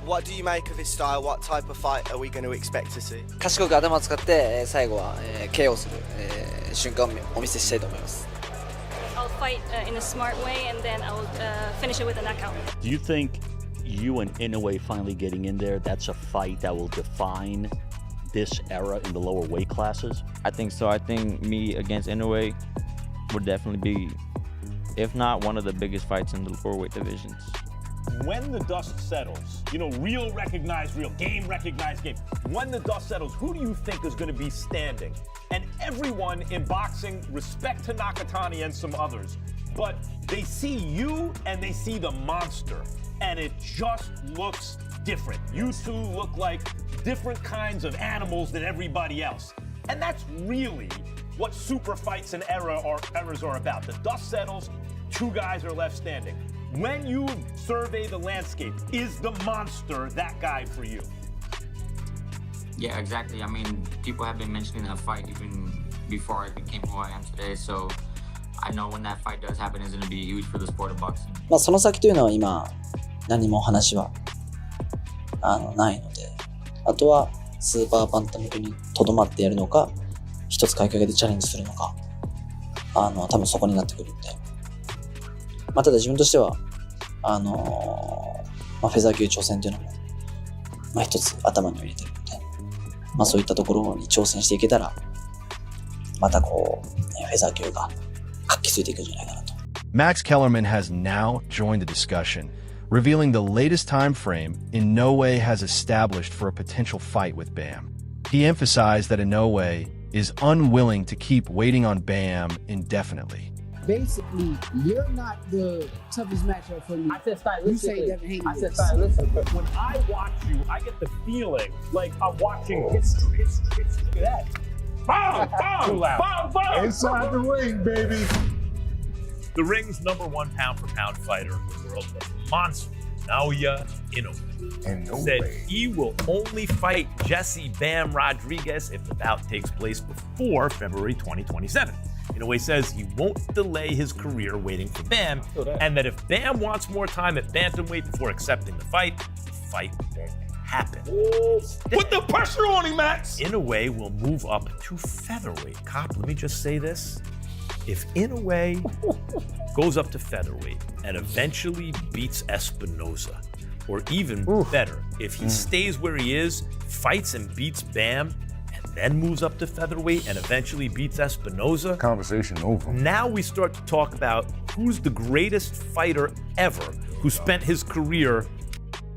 What do you make of his style? What type of fight are we going to expect to see? 賢く頭を使って最後は KO する瞬間をお見せしたいと思います。I'll fight in a smart way and then I'll finish it with a knockout. Do you think you and Inoue finally getting in there, that's a fight that will define this era in the lower weight classes? I think so. I think me against Inoue would definitely be, if not one of the biggest fights in the lower weight divisions. When the dust settles, real recognized real, game recognized game. When the dust settles, who do you think is going to be standing? And everyone in boxing, respect to Nakatani and some others, but they see you and they see the monster, and it just looks different. You two look like different kinds of animals than everybody else. And that's really what super fights and eras are about. The dust settles, two guys are left standing. When you survey the landscape, is the monster that guy for you? Yeah, exactly. I mean, people have been mentioning that fight even before I became who I am today. So I know when that fight does happen, it's going to be huge for the sport of boxing. その先というのは今何も話はないので、あとはスーパーバンタム級にとどまってやるのか、一つ買いかけてチャレンジするのか、多分そこになってくるんで。ただ自分としてはフェザー級挑戦というのも一つ頭に入れてるので、そういったところに挑戦していけたらまたフェザー級が活気づいていくんじゃないかなと。Max Kellerman has now joined the discussion, revealing the latest time frame Inoue has established for a potential fight with Bam. He emphasized that Inoue is unwilling to keep waiting on Bam indefinitely. Basically, you're not the toughest matchup for me. I said stylistically. You say Devin Haney. I said stylistically. When I watch you, I get the feeling like I'm watching history. Look at that. Bang, bang, too loud. Bang, bang. Inside the ring, baby. The ring's #1 pound-for-pound fighter in the world, the monster, Naoya Inoue, said he will only fight Jesse Bam Rodriguez if the bout takes place before February 2027. Inoue says he won't delay his career waiting for Bam, and that if Bam wants more time at bantamweight before accepting the fight won't happen. Put the pressure on him, Max! Inoue will move up to featherweight. Cop, let me just say this. If Inoue goes up to featherweight and eventually beats Espinoza, or even better, if he stays where he is, fights and beats Bam, then moves up to featherweight and eventually beats Espinoza. Conversation over. Now we start to talk about who's the greatest fighter ever who spent his career.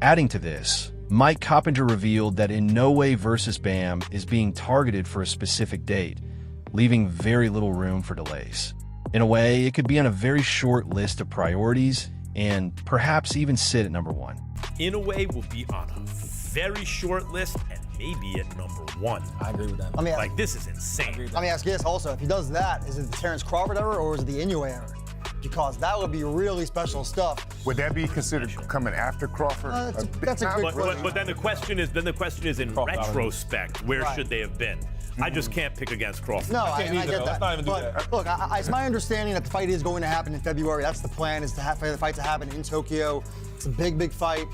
Adding to this, Mike Coppinger revealed that Inoue versus Bam is being targeted for a specific date, leaving very little room for delays. In a way, it could be on a very short list of priorities and perhaps even sit at #1. Inoue will be on a very short list and maybe at #1. I agree with that. This is insane. Let me ask you this also. If he does that, is it the Terrence Crawford era or is it the Inoue era? Because that would be really special stuff. Would that be considered coming after Crawford? That's a good question. But then the question is in retrospect, where should they have been? I just can't pick against Crawford. No, I get that. But look, it's my understanding that the fight is going to happen in February. That's the plan, is for the fight to happen in Tokyo. It's a big, big fight.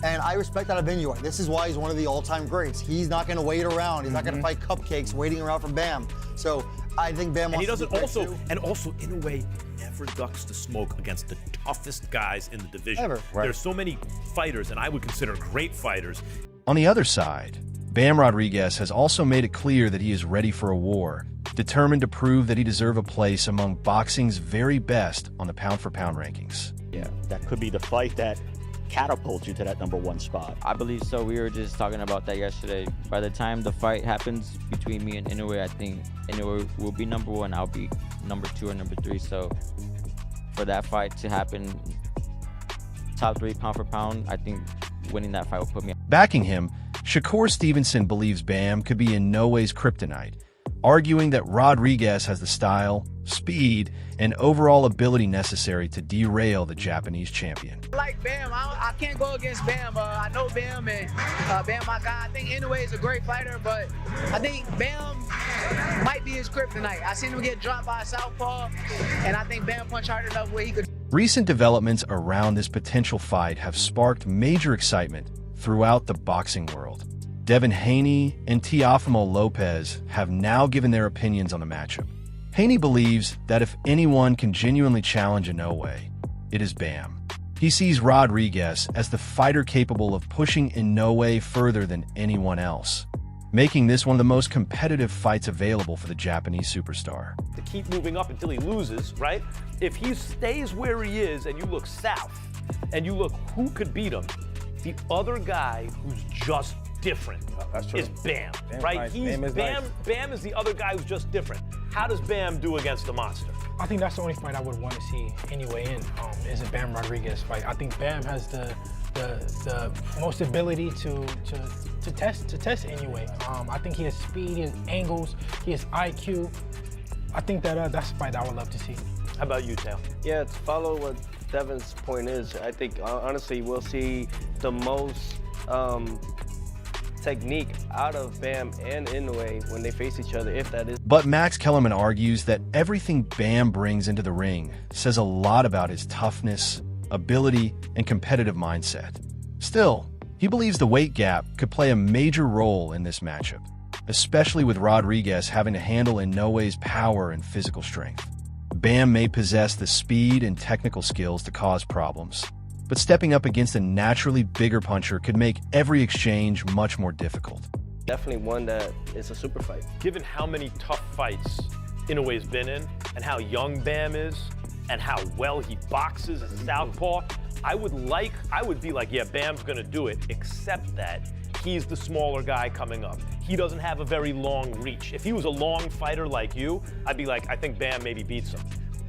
And I respect that of Inoue. This is why he's one of the all-time greats. He's not going to wait around. He's not going to fight cupcakes waiting around for Bam. So I think Bam wants to be also, too. And also, Inoue never ducks the smoke against the toughest guys in the division. Ever. Right. There's so many fighters, and I would consider great fighters. On the other side, Bam Rodriguez has also made it clear that he is ready for a war, determined to prove that he deserves a place among boxing's very best on the pound-for-pound rankings. Yeah, that could be the fight that catapults you to that #1 spot. I believe so. We were just talking about that yesterday. By the time the fight happens between me and Inoue, I think Inoue will be #1. I'll be #2 or #3. So for that fight to happen, top 3 pound for pound, I think winning that fight will put me. Backing him, Shakur Stevenson believes Bam could be Inoue's kryptonite, arguing that Rodriguez has the style, speed, and overall ability necessary to derail the Japanese champion. Like Bam, I can't go against Bam. I know Bam, and Bam, my guy. I think Inoue is a great fighter, but I think Bam might be his kryptonite. I seen him get dropped by a southpaw, and I think Bam punched hard enough where he could. Recent developments around this potential fight have sparked major excitement, throughout the boxing world. Devin Haney and Teofimo Lopez have now given their opinions on the matchup. Haney believes that if anyone can genuinely challenge Inoue, it is Bam. He sees Rodriguez as the fighter capable of pushing Inoue further than anyone else, making this one of the most competitive fights available for the Japanese superstar. To keep moving up until he loses, right? If he stays where he is and you look south and you look who could beat him, the other guy who's just different is Bam, right? Bam is the other guy who's just different. How does Bam do against the monster? I think that's the only fight I would want to see anyway is a Bam Rodriguez fight. I think Bam has the most ability to test Inoue. I think he has speed, he has angles, he has IQ. I think that that's a fight I would love to see. How about you, Tao? Yeah, to follow what Devin's point is, I think honestly we'll see the most technique out of Bam and Inoue when they face each other, if that is. But Max Kellerman argues that everything Bam brings into the ring says a lot about his toughness, ability, and competitive mindset. Still, he believes the weight gap could play a major role in this matchup, especially with Rodriguez having to handle Inoue's power and physical strength. Bam may possess the speed and technical skills to cause problems, but stepping up against a naturally bigger puncher could make every exchange much more difficult. Definitely one that is a super fight. Given how many tough fights Inoue's been in, and how young Bam is, and how well he boxes as a southpaw, I would be like, yeah, Bam's gonna do it, except that he's the smaller guy coming up. He doesn't have a very long reach. If he was a long fighter like you, I'd be like, I think Bam maybe beats him.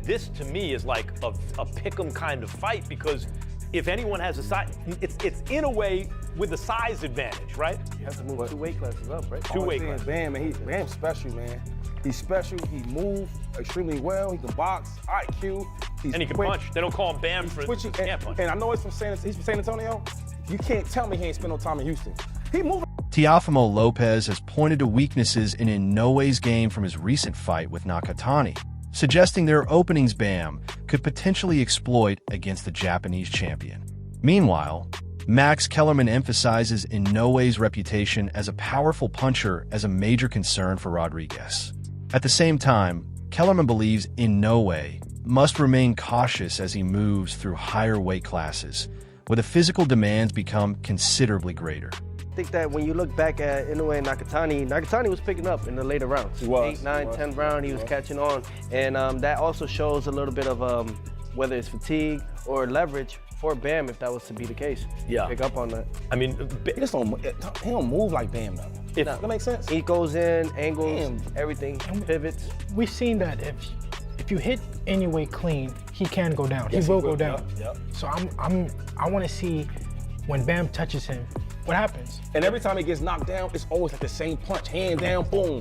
This, to me, is like a pick'em kind of fight, because if anyone has a size, it's Inoue with the size advantage, right? You have to move 2 weight classes up, right? 2 weight classes. Bam, man, Bam's special, man. He's special. He moves extremely well. He can box, IQ. And he can punch. They don't call him Bam for twitching. Can't punch. And I know he's from San Antonio. You can't tell me he ain't spent no time in Houston. He moving. Teofimo Lopez has pointed to weaknesses in Inoue's game from his recent fight with Nakatani, suggesting their openings Bam could potentially exploit against the Japanese champion. Meanwhile, Max Kellerman emphasizes Inoue's reputation as a powerful puncher as a major concern for Rodriguez. At the same time, Kellerman believes Inoue must remain cautious as he moves through higher weight classes, where the physical demands become considerably greater. I think that when you look back at Inoue and Nakatani was picking up in the later rounds. He was. 8, 9, 10th round, he was catching on. And that also shows a little bit of whether it's fatigue or leverage for Bam, if that was to be the case. Yeah. Pick up on that. I mean, he don't move like Bam, though. No. That makes sense? He goes in, angles, everything, pivots. We've seen that if you hit Inoue clean, he can go down. Yes, he will go down. Yep. So I want to see when Bam touches him, what happens? And every time he gets knocked down, it's always like the same punch, hand down, boom.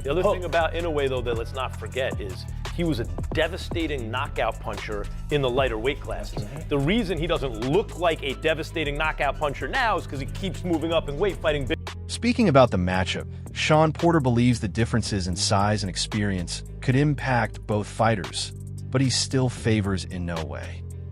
The other thing about Inoue, though, that let's not forget is he was a devastating knockout puncher in the lighter weight classes. The reason he doesn't look like a devastating knockout puncher now is because he keeps moving up in weight, fighting big. Speaking about the matchup, Sean Porter believes the differences in size and experience could impact both fighters, but he still favors Inoue.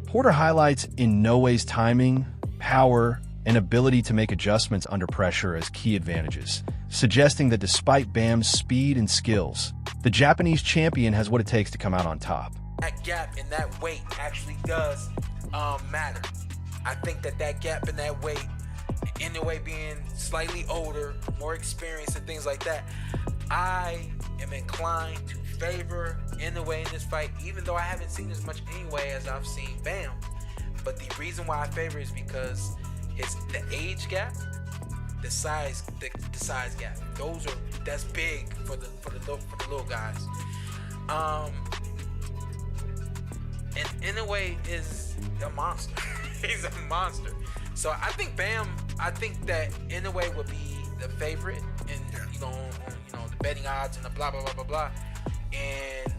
Porter highlights Inoue's timing, power, and ability to make adjustments under pressure as key advantages, suggesting that despite Bam's speed and skills, the Japanese champion has what it takes to come out on top. That gap in that weight actually does matter. I think that gap in that weight, Inoue being slightly older, more experienced and things like that, I am inclined to favor Inoue in this fight, even though I haven't seen as much Inoue as I've seen Bam. But the reason why I favor is because the age gap, the size gap. That's big for the little guys. And Inoue is a monster. He's a monster. So I think that Inoue would be the favorite, and the betting odds and the blah blah blah blah blah. And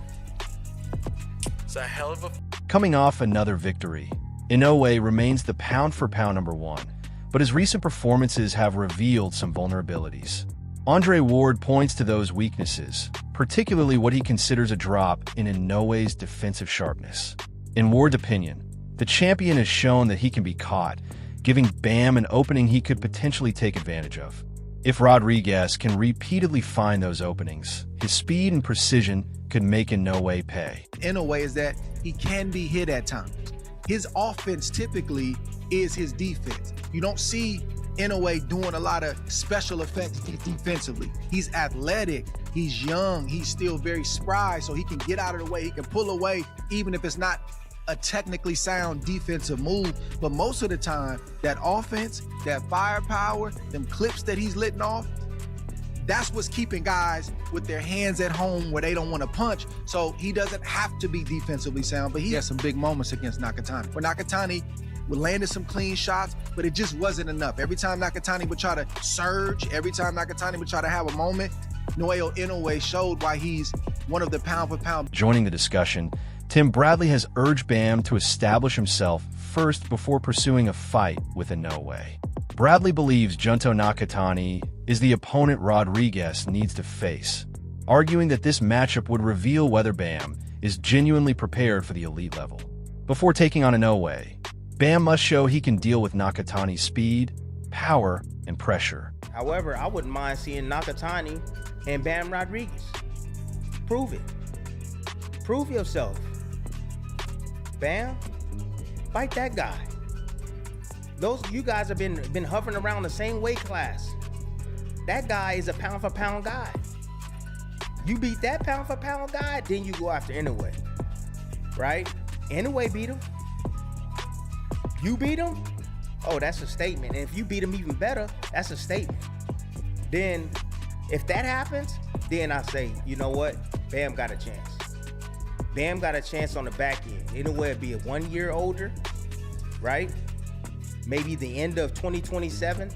it's a hell of a. Coming off another victory, Inoue remains the pound-for-pound #1, but his recent performances have revealed some vulnerabilities. Andre Ward points to those weaknesses, particularly what he considers a drop in Inoue's defensive sharpness. In Ward's opinion, the champion has shown that he can be caught, giving Bam an opening he could potentially take advantage of. If Rodriguez can repeatedly find those openings, his speed and precision could make Inoue pay. Inoue is that he can be hit at times. His offense typically is his defense. You don't see Inoue doing a lot of special effects defensively. He's athletic, he's young, he's still very spry, so he can get out of the way, he can pull away, even if it's not a technically sound defensive move. But most of the time, that offense, that firepower, them clips that he's letting off, that's what's keeping guys with their hands at home where they don't want to punch. So he doesn't have to be defensively sound, but he has some big moments against Nakatani. Where Nakatani would landed some clean shots, but it just wasn't enough. Every time Nakatani would try to surge, every time Nakatani would try to have a moment, Naoya Inoue showed why he's one of the pound-for-pound. Joining the discussion, Tim Bradley has urged Bam to establish himself first before pursuing a fight with Inoue. Bradley believes Junto Nakatani is the opponent Rodriguez needs to face, arguing that this matchup would reveal whether Bam is genuinely prepared for the elite level. Before taking on Inoue, Bam must show he can deal with Nakatani's speed, power, and pressure. However, I wouldn't mind seeing Nakatani and Bam Rodriguez. Prove it. Prove yourself. Bam, fight that guy. You guys have been hovering around the same weight class. That guy is a pound for pound guy. You beat that pound for pound guy, then you go after Inoue, right? Inoue beat him. You beat him? Oh, that's a statement. And if you beat him even better, that's a statement. Then, if that happens, then I say, you know what? Bam got a chance. Bam got a chance on the back end. Inoue would be 1 year older, right? Maybe the end of 2027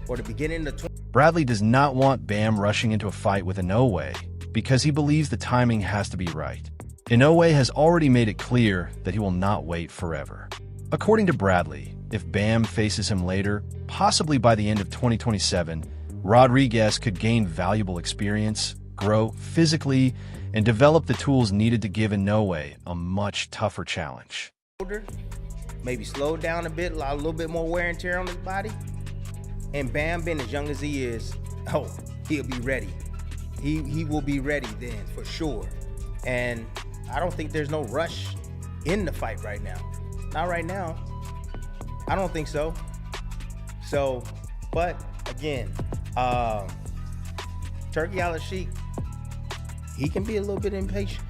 or the beginning of Bradley does not want Bam rushing into a fight with Inoue because he believes the timing has to be right. Inoue has already made it clear that he will not wait forever. According to Bradley, if Bam faces him later, possibly by the end of 2027, Rodriguez could gain valuable experience, grow physically, and develop the tools needed to give Inoue a much tougher challenge. Maybe slow down a bit, a little bit more wear and tear on his body. And Bam, being as young as he is, oh, he'll be ready. He will be ready then, for sure. And I don't think there's no rush in the fight right now. Not right now. I don't think so. So, but again, Turkey Al-Sheikh, he can be a little bit impatient.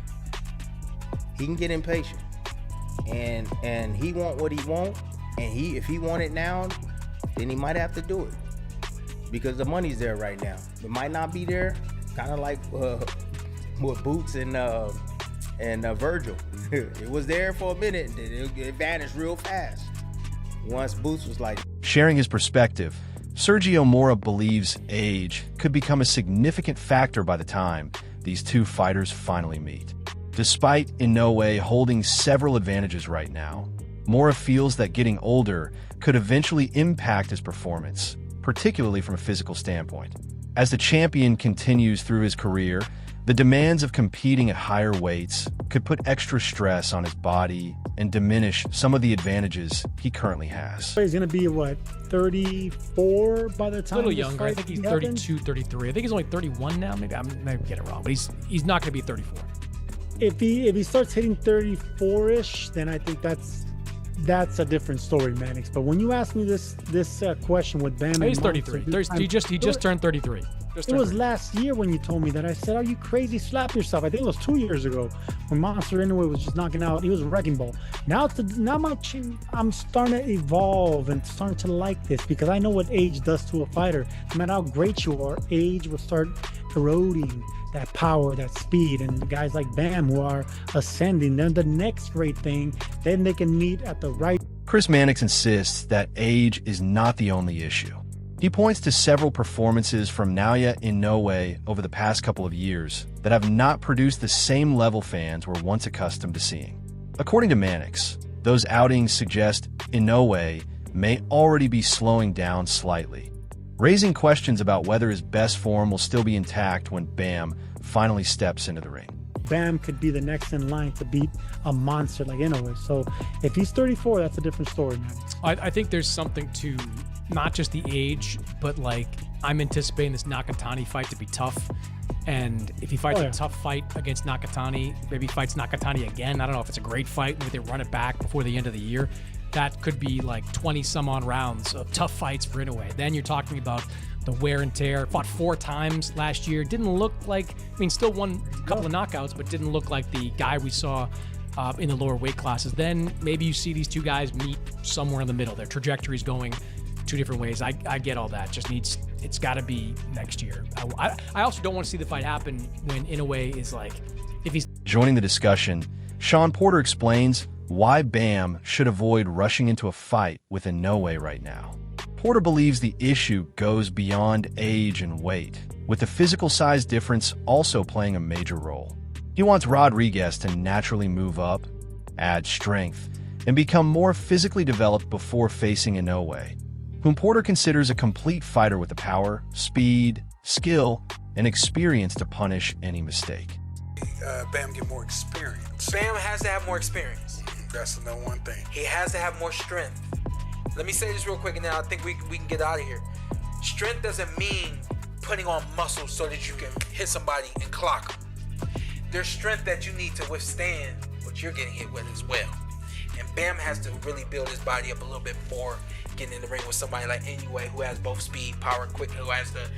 He can get impatient. And he want what he want, and if he want it now, then he might have to do it because the money's there right now. It might not be there, kind of like with Boots and Virgil. It was there for a minute, and then it vanished real fast. Once Boots was like... Sharing his perspective, Sergio Mora believes age could become a significant factor by the time these two fighters finally meet. Despite Inoue holding several advantages right now, Mora feels that getting older could eventually impact his performance, particularly from a physical standpoint. As the champion continues through his career, the demands of competing at higher weights could put extra stress on his body and diminish some of the advantages he currently has. He's going to be, what, 34 by the time? A little younger. I think he's 32, 33. I think he's only 31 now. Maybe I might get it wrong, but he's not going to be 34. If he starts hitting 34-ish, then I think that's a different story, Mannix. But when you ask me this question with Bam, he's 33. He just turned 33. It was last year when you told me that. I said, "Are you crazy? Slap yourself." I think it was 2 years ago when Monster Inoue was just knocking out. He was a wrecking ball. Now I'm starting to evolve and starting to like this because I know what age does to a fighter. No matter how great you are, age will start eroding that power, that speed. And guys like Bam who are ascending, then the next great thing, then they can meet at the right. Chris Mannix insists that age is not the only issue. He points to several performances from Naoya Inoue over the past couple of years that have not produced the same level fans were once accustomed to seeing. According to Mannix, those outings suggest Inoue may already be slowing down slightly, raising questions about whether his best form will still be intact when Bam finally steps into the ring. Bam could be the next in line to beat a monster like Inoue. So if he's 34, that's a different story, man. I think there's something to not just the age, but like I'm anticipating this Nakatani fight to be tough. And if he fights a tough fight against Nakatani, maybe he fights Nakatani again. I don't know if it's a great fight. Maybe they run it back before the end of the year. That could be like 20 some on rounds of tough fights for Inoue. Then you're talking about the wear and tear. Fought 4 times last year. Didn't look like, I mean, still won a couple of knockouts, but didn't look like the guy we saw in the lower weight classes. Then maybe you see these two guys meet somewhere in the middle. Their trajectory's going 2 different ways. I get all that. Just needs, it's got to be next year. I also don't want to see the fight happen when Inoue is like, if he's Joining the discussion, Sean Porter explains why Bam should avoid rushing into a fight with Inoue right now. Porter believes the issue goes beyond age and weight, with the physical size difference also playing a major role. He wants Rodriguez to naturally move up, add strength, and become more physically developed before facing Inoue, whom Porter considers a complete fighter with the power, speed, skill, and experience to punish any mistake. Bam get more experience. Bam has to have more experience. That's the number one thing. He has to have more strength. Let me say this real quick, and then I think we can get out of here. Strength doesn't mean putting on muscle so that you can hit somebody and clock them. There's strength that you need to withstand what you're getting hit with as well. And Bam has to really build his body up a little bit more, getting in the ring with somebody like Inoue, who has both speed, power, quick, who has the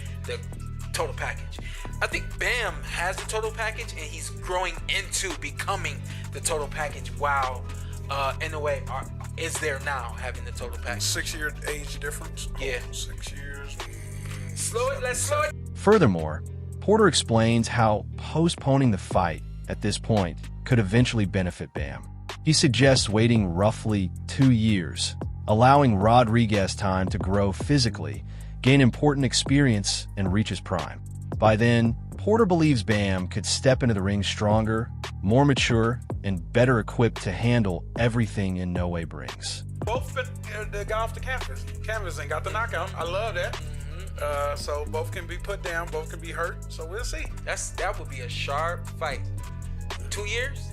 total package. I think Bam has the total package, and he's growing into becoming the total package while Inoue is there now having the total package. 6-year age difference? Yeah. 6 years. Let's slow it. Furthermore, Porter explains how postponing the fight at this point could eventually benefit Bam. He suggests waiting roughly 2 years, allowing Rodriguez time to grow physically, gain important experience, and reach his prime. By then, Porter believes Bam could step into the ring stronger, more mature, and better equipped to handle everything Inoue brings. Both got off the canvas and got the knockout. I love that. So both can be put down, both can be hurt. So we'll see. That would be a sharp fight. 2 years?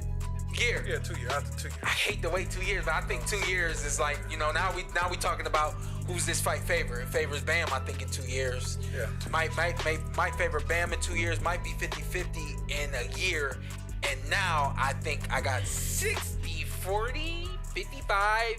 Yeah, 2 years. After 2 years. I hate to wait 2 years, but I think 2 years is like, now we talking about who's this fight favor. It favors Bam, I think, in 2 years. Yeah. Might favor Bam in 2 years, might be 50-50 in a year. And now I think I got 60-40, 55-45.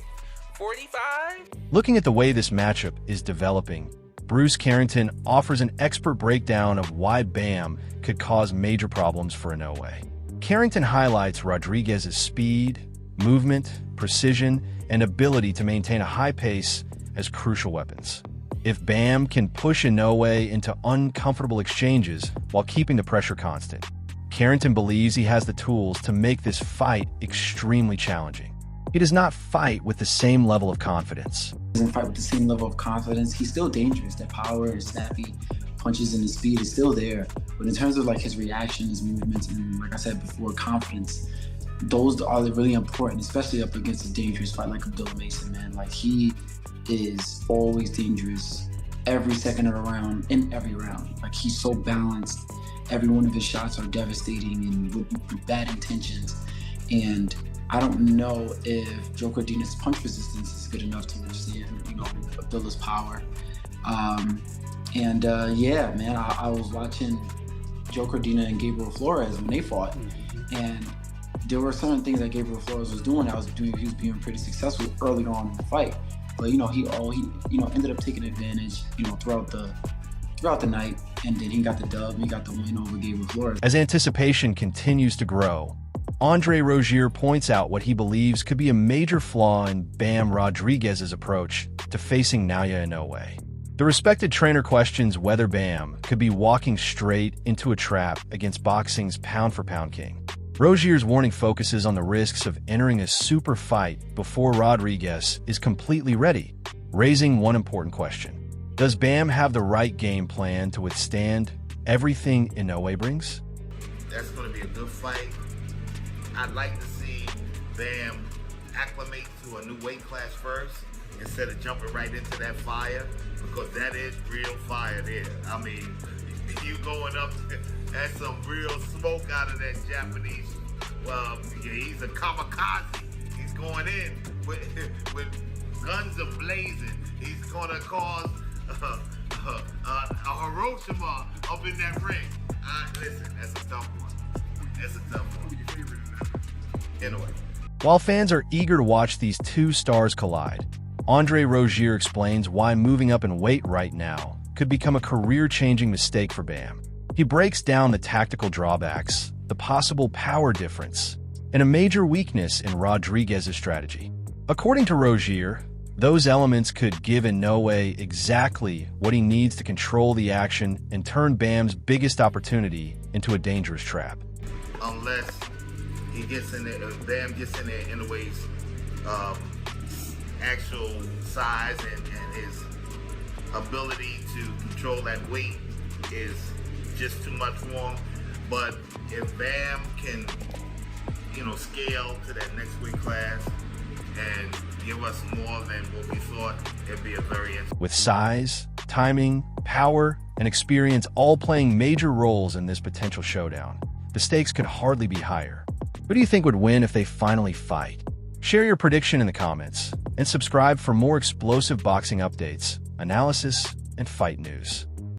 Looking at the way this matchup is developing, Bruce Carrington offers an expert breakdown of why Bam could cause major problems for Inoue. Carrington highlights Rodriguez's speed, movement, precision, and ability to maintain a high pace as crucial weapons. If Bam can push Inoue into uncomfortable exchanges while keeping the pressure constant, Carrington believes he has the tools to make this fight extremely challenging. He does not fight with the same level of confidence. He doesn't fight with the same level of confidence. He's still dangerous. That power, his snappy punches, and his speed is still there. But in terms of like his reaction, his movements, and like I said before, confidence, those are really important, especially up against a dangerous fight like Abdullah Mason, man. Like, he is always dangerous every second of the round, in every round. Like, he's so balanced. Every one of his shots are devastating and with bad intentions. And I don't know if Joe Cordina's punch resistance is good enough to withstand, Abdullah's power. Yeah, man, I was watching Joe Cordina and Gabriel Flores when they fought, and there were certain things that Gabriel Flores was doing. He was being pretty successful early on in the fight, but he ended up taking advantage, throughout the night, and then he got the dub. He got the win over Gabriel Flores. As anticipation continues to grow, Andre Rozier points out what he believes could be a major flaw in Bam Rodriguez's approach to facing Naoya Inoue. The respected trainer questions whether Bam could be walking straight into a trap against boxing's pound-for-pound king. Rozier's warning focuses on the risks of entering a super fight before Rodriguez is completely ready, raising one important question. Does Bam have the right game plan to withstand everything Inoue brings? That's going to be a good fight. I'd like to see Bam acclimate to a new weight class first instead of jumping right into that fire, because that is real fire there. I mean, you going up That's some real smoke out of that Japanese. Well, yeah, he's a kamikaze. He's going in with guns blazing. He's gonna cause a Hiroshima up in that ring. Listen, that's a tough one. That's a tough one. Anyway. While fans are eager to watch these two stars collide, Andre Rozier explains why moving up in weight right now could become a career-changing mistake for Bam. He breaks down the tactical drawbacks, the possible power difference, and a major weakness in Rodriguez's strategy. According to Rozier, those elements could give Inoue exactly what he needs to control the action and turn Bam's biggest opportunity into a dangerous trap. Unless he gets in there, Bam gets in there Inoue's actual size and his ability to control that weight is just too much for him. But if Bam can, scale to that next weight class and give us more than what we thought, it'd be a very interesting. With size, timing, power, and experience all playing major roles in this potential showdown, the stakes could hardly be higher. Who do you think would win if they finally fight? Share your prediction in the comments, and subscribe for more explosive boxing updates, analysis, and fight news.